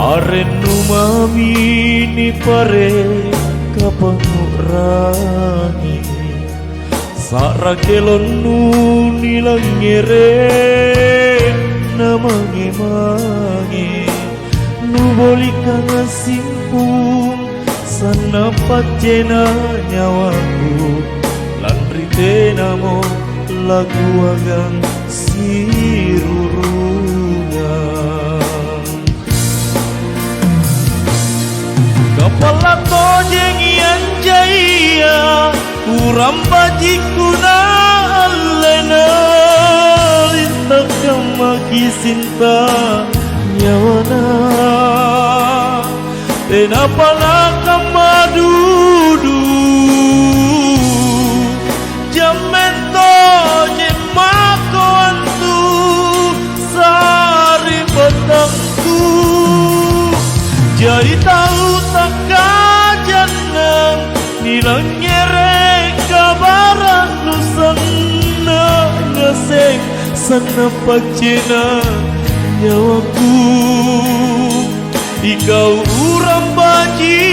Arenu mamini pare kapangurangi Sarakelon nu nilangere namange-mange Nu bolika ngasimpung sana pacena nyawaku Landri tenamo lagu agang sirurungan Kepala tojeng yang jaya Uram bajikuna alena Lintak kamaki sinta nyawana Tenapa kamadudu Jamento jemako antu Sari batangku Jadi tahu tak kajanang Nilang nyerek kabaran Lusana ngasek sana pacena nyawaku Ikau uram baji